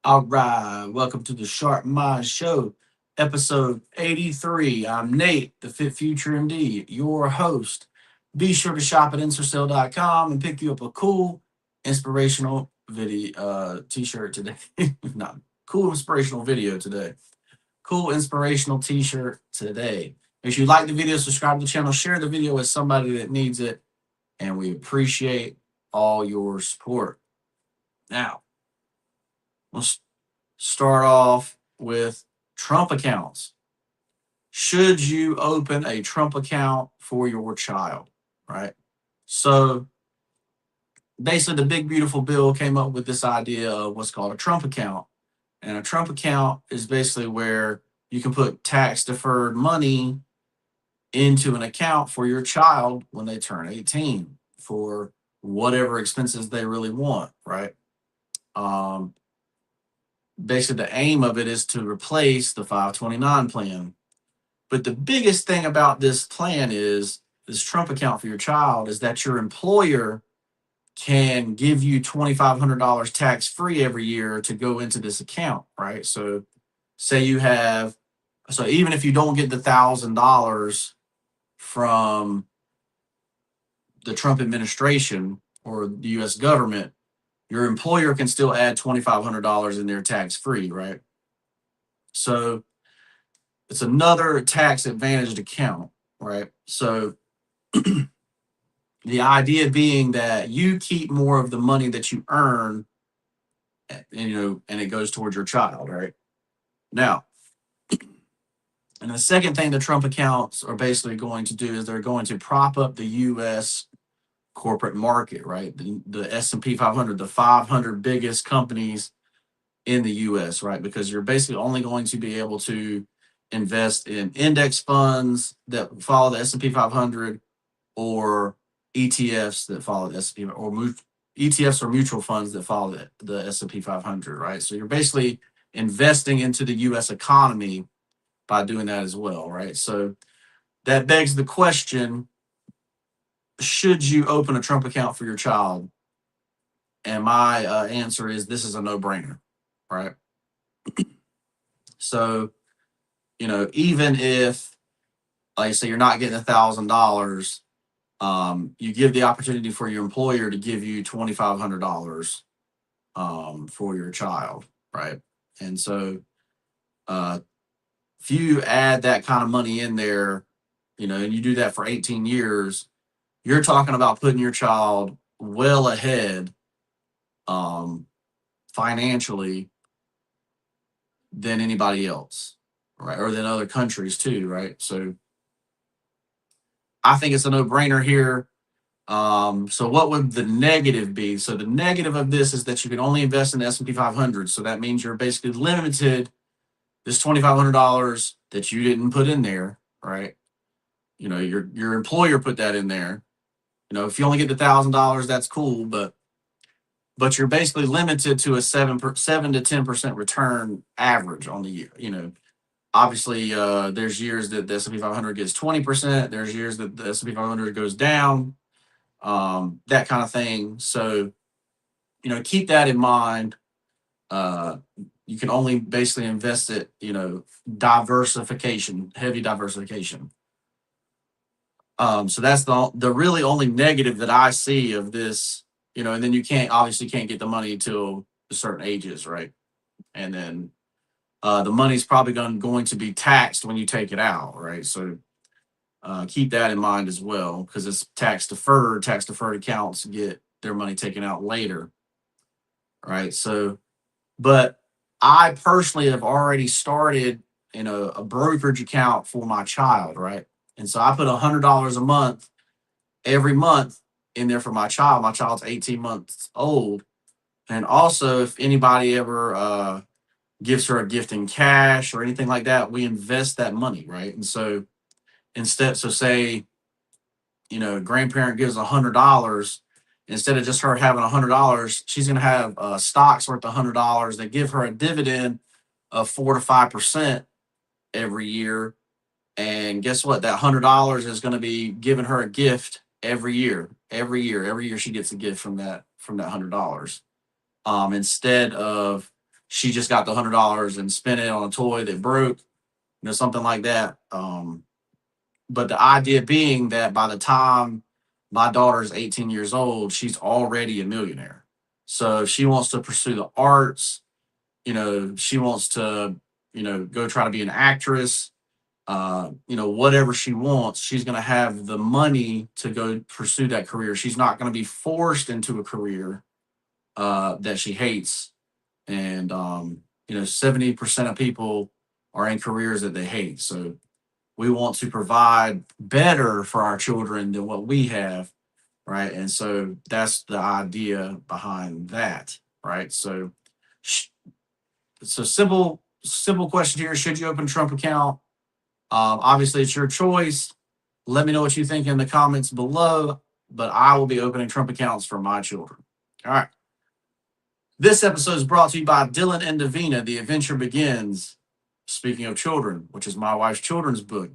All right, welcome to the Sharp Mind Show, episode 83. I'm Nate, the Fit Future MD, your host. Be sure to shop at insercell.com and pick you up a cool, inspirational video t-shirt today. Not cool, inspirational video today. Cool, inspirational t-shirt today. If you like the video, subscribe to the channel, share the video with somebody that needs it, and we appreciate all your support. Now, let's start off with Trump accounts. Should you open a Trump account for your child? Right. So basically, the big beautiful bill came up with this idea of what's called a Trump account. And a Trump account is basically where you can put tax deferred money into an account for your child when they turn 18 for whatever expenses they really want. Right. Um, Basically, the aim of it is to replace the 529 plan. But the biggest thing about this plan is this Trump account for your child is that your employer can give you $2,500 tax free every year to go into this account, right? So, say you have, so even if you don't get the $1,000 from the Trump administration or the US government, your employer can still add $2,500 in there tax free, right? So, it's another tax advantaged account, right? So the idea being that you keep more of the money that you earn, and it goes towards your child, right? Now, and the second thing the Trump accounts are basically going to do is they're going to prop up the U.S. corporate market, right? The S&P 500, the 500 biggest companies in the U.S., right? Because you're basically only going to be able to invest in index funds that follow the S&P 500 or ETFs that follow the S&P or ETFs or mutual funds that follow the S&P 500, right? So you're basically investing into the U.S. economy by doing that as well, right? So that begs the question: should you open a Trump account for your child? And my answer is this is a no-brainer, right? So even if, like I say, you're not getting $1,000, you give the opportunity for your employer to give you $2,500 for your child, right? And so, uh, if you add that kind of money in there, and you do that for 18 years, you're talking about putting your child well ahead, um, financially than anybody else, right? Or than other countries too, right? So I think it's a no-brainer here. So what would the negative be? So the negative of this is that you can only invest in the S&P 500. So that means you're basically limited this $2,500 that you didn't put in there, right? Your employer put that in there. If you only get the $1,000, that's cool, but you're basically limited to a 7 to 10% return average on the year. Obviously, there's years that the S&P 500 gets 20%. There's years that the S&P 500 goes down, that kind of thing. So, keep that in mind. Uh, you can only basically invest it, diversification, heavy diversification. So that's the really only negative that I see of this, and then you can't get the money till certain ages, right? And then the money's probably going to be taxed when you take it out, right? So keep that in mind as well, because it's tax deferred. Tax deferred accounts get their money taken out later, right? So, but I personally have already started a brokerage account for my child, right? And so I put $100 a month every month in there for my child. My child's 18 months old. And also, if anybody ever gives her a gift in cash or anything like that, we invest that money, right? And so say, grandparent gives $100, instead of just her having $100, she's going to have stocks worth $100 that give her a dividend of 4 to 5% every year. And guess what? That $100 is going to be giving her a gift every year. Every year she gets a gift from that $100. Instead of she just got the $100 and spent it on a toy that broke, something like that. But the idea being that by the time my daughter's 18 years old, she's already a millionaire. So if she wants to pursue the arts, she wants to, go try to be an actress, whatever she wants, she's going to have the money to go pursue that career. She's not going to be forced into a career that she hates. And, 70% of people are in careers that they hate. So we want to provide better for our children than what we have. Right. And so that's the idea behind that. Right. So, so simple question here. Should you open a Trump account? Obviously, it's your choice. Let me know what you think in the comments below. But I will be opening Trump accounts for my children. All right. This episode is brought to you by Dylan and Davina. The Adventure Begins. Speaking of children, which is my wife's children's book.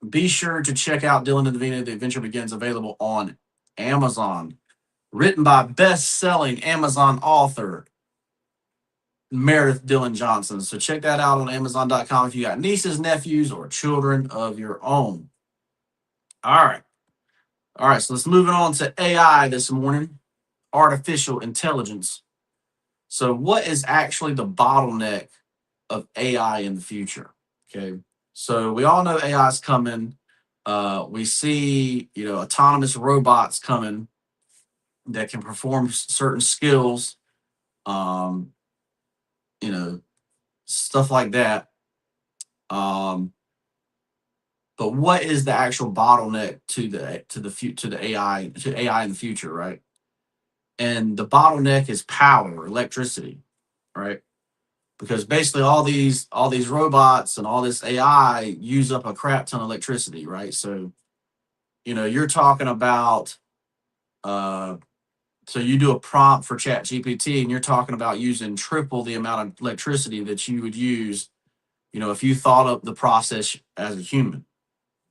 Be sure to check out Dylan and Davina. The Adventure Begins, available on Amazon. Written by best-selling Amazon author Meredith Dillon Johnson. So check that out on Amazon.com if you got nieces, nephews, or children of your own. All right. So let's move on to AI this morning. Artificial intelligence. So what is actually the bottleneck of AI in the future? Okay. So we all know AI is coming. We see, autonomous robots coming that can perform certain skills, um, stuff like that. But what is the actual bottleneck to the AI in the future, right? And the bottleneck is power, electricity, right? Because basically all these robots and all this AI use up a crap ton of electricity, right? So, you're talking about so you do a prompt for Chat GPT and you're talking about using triple the amount of electricity that you would use, if you thought up the process as a human.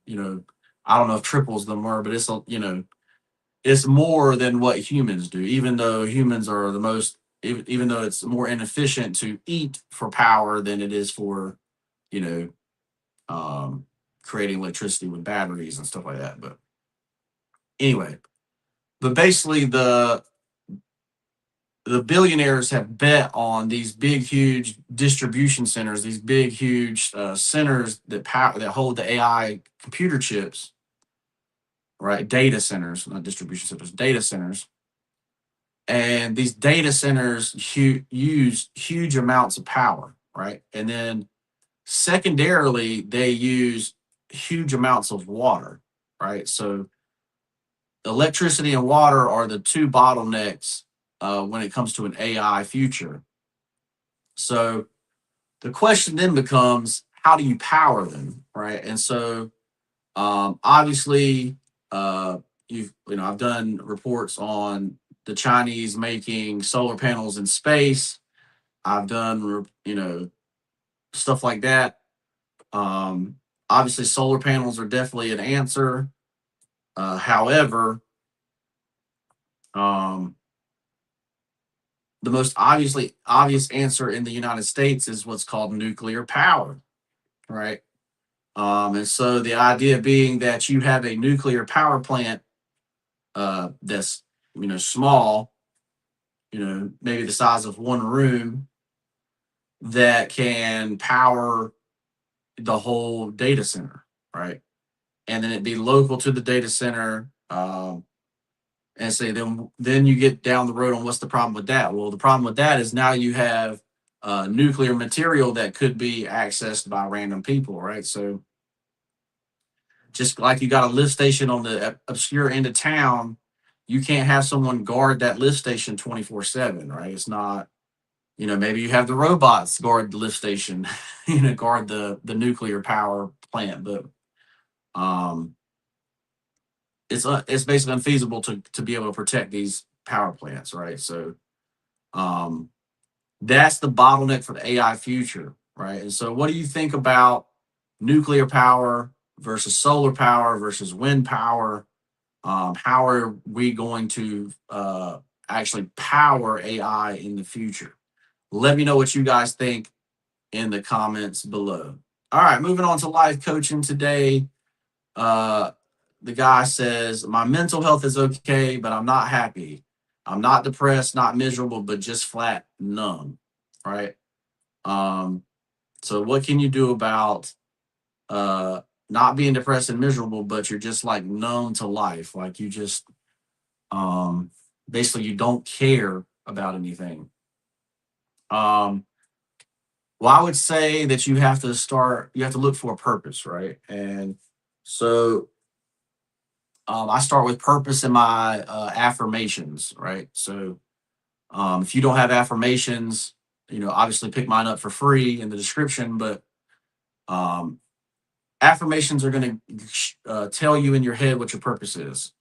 I don't know if triples the word, but it's more than what humans do, even though humans are the most, even though it's more inefficient to eat for power than it is for, you know, creating electricity with batteries and stuff like that. But anyway, but basically the billionaires have bet on these big, huge distribution centers, these big, huge centers that hold the AI computer chips, right? Data centers, not distribution centers, data centers. And these data centers use huge amounts of power, right? And then secondarily, they use huge amounts of water, right? So electricity and water are the two bottlenecks when it comes to an AI future. So the question then becomes, how do you power them, right? And so obviously, I've done reports on the Chinese making solar panels in space. I've done stuff like that. Obviously, solar panels are definitely an answer. However, the most obvious answer in the United States is what's called nuclear power, right? And so the idea being that you have a nuclear power plant that's small, maybe the size of one room, that can power the whole data center, right? And then it'd be local to the data center. And say then you get down the road on what's the problem with that. Well, the problem with that is now you have nuclear material that could be accessed by random people, right? So just like you got a lift station on the obscure end of town, you can't have someone guard that lift station 24/7, right? It's not, maybe you have the robots guard the lift station, guard the nuclear power plant, but it's basically unfeasible to be able to protect these power plants, right? So that's the bottleneck for the AI future, right? And so what do you think about nuclear power versus solar power versus wind power? How are we going to actually power AI in the future? Let me know what you guys think in the comments below. All right, moving on to life coaching today. Uh, the guy says, my mental health is okay, but I'm not happy. I'm not depressed, not miserable, but just flat numb. Right. Um, so what can you do about uh not being depressed and miserable, but you're just like numb to life? Like you just um basically you don't care about anything. Um well, I would say that you have to look for a purpose, right? And so I start with purpose in my affirmations, right? So if you don't have affirmations, obviously pick mine up for free in the description, but um, affirmations are going to tell you in your head what your purpose is.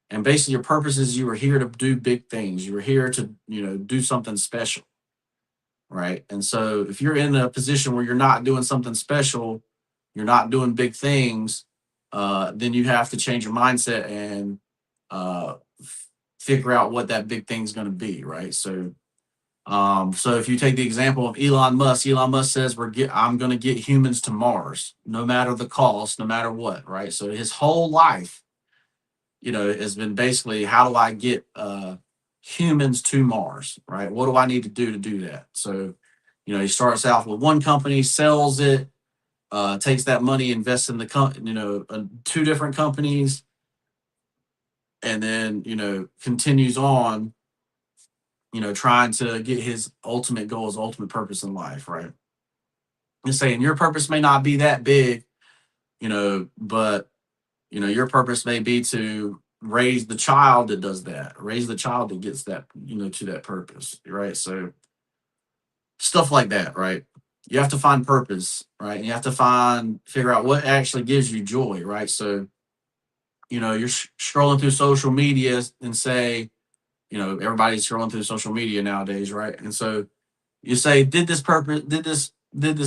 And basically, your purpose is you are here to do big things. You are here to, do something special, right? And so if you're in a position where you're not doing something special, you're not doing big things, then you have to change your mindset and figure out what that big thing's going to be, right? So if you take the example of Elon Musk says I'm going to get humans to Mars, no matter the cost, no matter what, right? So his whole life, has been basically how do I get humans to Mars, right? What do I need to do that? So, he starts out with one company, sells it, takes that money, invests in two different companies, and then continues on, trying to get his ultimate goal, his ultimate purpose in life, right? And saying your purpose may not be that big, but your purpose may be to raise the child that does that, raise the child that gets that, to that purpose, right? So stuff like that, right? You have to find purpose, right? And you have to figure out what actually gives you joy, right? So, you're scrolling through social media and say, everybody's scrolling through social media nowadays, right? And so you say, did this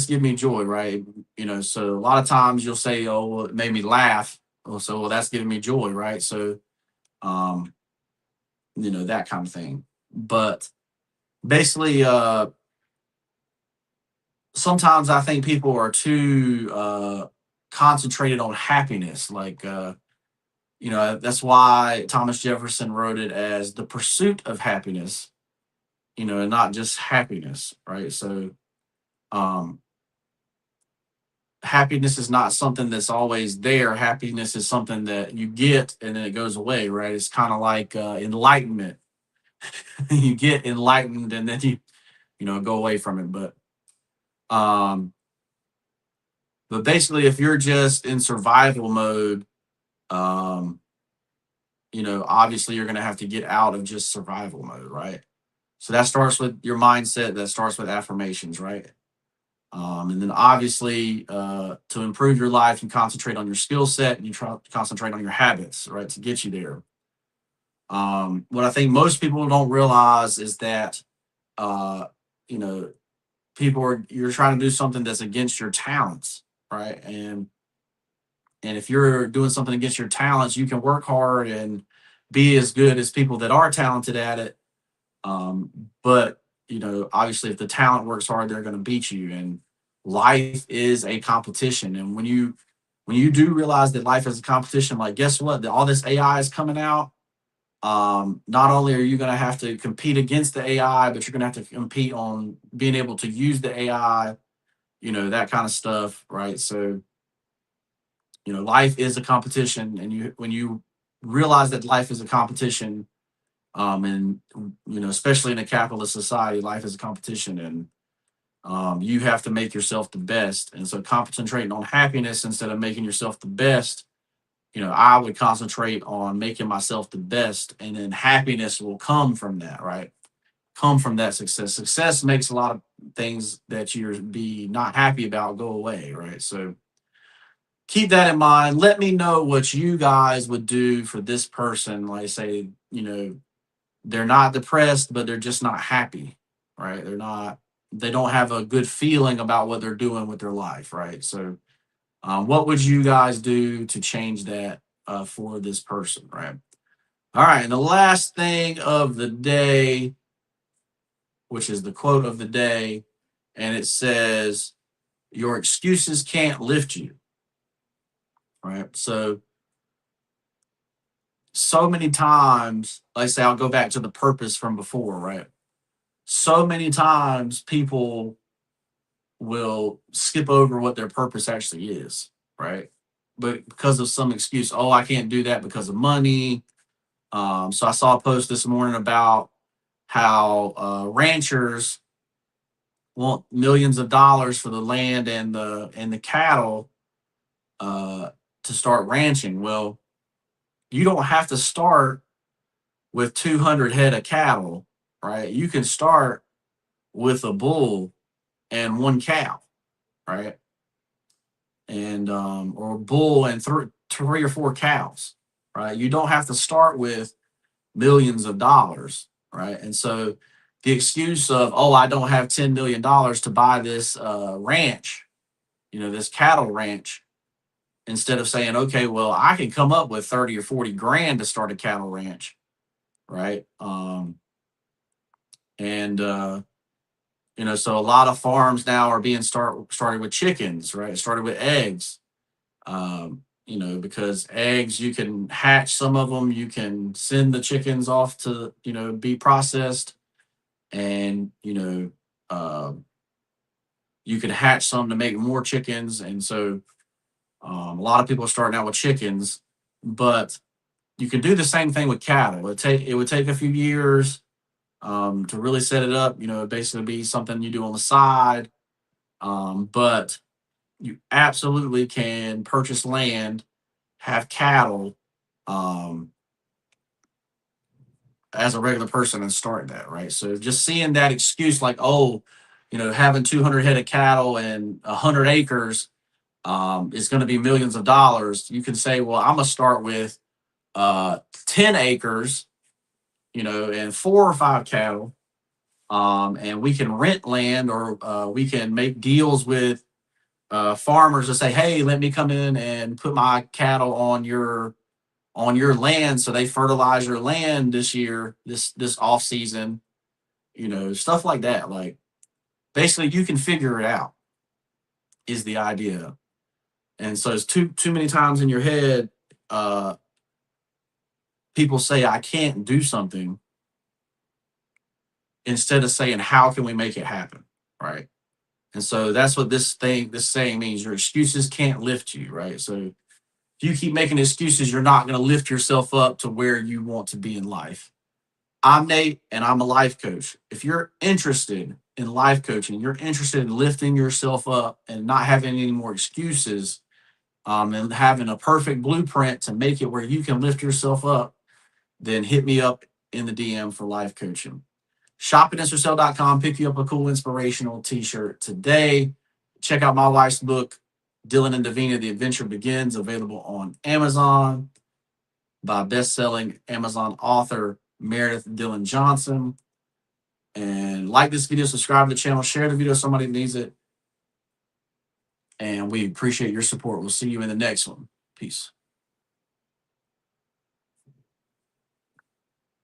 give me joy, right? So a lot of times you'll say, oh, well, it made me laugh. Well, that's giving me joy, right? So, um, that kind of thing. But basically, sometimes I think people are too concentrated on happiness. Like, that's why Thomas Jefferson wrote it as the pursuit of happiness, and not just happiness, right? So, um, happiness is not something that's always there. Happiness is something that you get and then it goes away, right? It's kind of like enlightenment. You get enlightened and then you go away from it. Um, but basically, if you're just in survival mode, um, obviously you're going to have to get out of just survival mode, right? So that starts with your mindset. That starts with affirmations, right? And then obviously, to improve your life, you concentrate on your skill set and you try to concentrate on your habits, right, to get you there. What I think most people don't realize is that, uh, you know, you're trying to do something that's against your talents, right? And if you're doing something against your talents, you can work hard and be as good as people that are talented at it. Um, but obviously, if the talent works hard, they're going to beat you. And life is a competition. And when you do realize that life is a competition, like guess what? All this AI is coming out. Not only are you going to have to compete against the AI, but you're going to have to compete on being able to use the AI. That kind of stuff, right? So life is a competition, and when you realize that life is a competition, and especially in a capitalist society, life is a competition, and you have to make yourself the best. And so concentrating on happiness instead of making yourself the best, I would concentrate on making myself the best, and then happiness will come from that, right? Come from that success. Success makes a lot of things that you're be not happy about go away, right? So keep that in mind. Let me know what you guys would do for this person. Like say, they're not depressed, but they're just not happy, right? They don't have a good feeling about what they're doing with their life, right? So, what would you guys do to change that for this person, right? All right. And the last thing of the day, which is the quote of the day. And it says, your excuses can't lift you. Right. So many times, like I say, I'll go back to the purpose from before, right? So many times people will skip over what their purpose actually is, right? But because of some excuse, oh, I can't do that because of money. So I saw a post this morning about how ranchers want millions of dollars for the land and the cattle uh, to start ranching. Well, you don't have to start with 200 head of cattle, right? You can start with a bull and one cow, right? And or a bull and three or four cows, right? You don't have to start with millions of dollars, right? And so the excuse of, oh, I don't have $10 million to buy this ranch, this cattle ranch, instead of saying, okay, well, I can come up with 30 or 40 grand to start a cattle ranch, right? And so a lot of farms now are being started with chickens, right? Started with eggs, because eggs, you can hatch some of them, you can send the chickens off to, be processed, and, you can hatch some to make more chickens. And so a lot of people are starting out with chickens, but you can do the same thing with cattle. It would take a few years to really set it up. It'd basically be something you do on the side. But you absolutely can purchase land, have cattle, um, as a regular person and start that, right? So just seeing that excuse like, oh, having 200 head of cattle and 100 acres is going to be millions of dollars. You can say, well, I'm going to start with 10 acres, and 4 or 5 cattle. And we can rent land, or we can make deals with farmers to say, hey, let me come in and put my cattle on your land, so they fertilize your land this year, this off season, stuff like that. Like, basically, you can figure it out is the idea. And so it's too many times in your head, uh, people say I can't do something instead of saying how can we make it happen, right? And so that's what this saying means. Your excuses can't lift you, right? So if you keep making excuses, you're not going to lift yourself up to where you want to be in life. I'm Nate, and I'm a life coach. If you're interested in life coaching, you're interested in lifting yourself up and not having any more excuses, and having a perfect blueprint to make it where you can lift yourself up, then hit me up in the DM for life coaching. Shop at InstaCell.com. Pick you up a cool inspirational t-shirt today. Check out my wife's book, Dylan and Davina, The Adventure Begins, available on Amazon by best-selling Amazon author Meredith Dillon Johnson. And like this video, subscribe to the channel, share the video if somebody needs it. And we appreciate your support. We'll see you in the next one. Peace.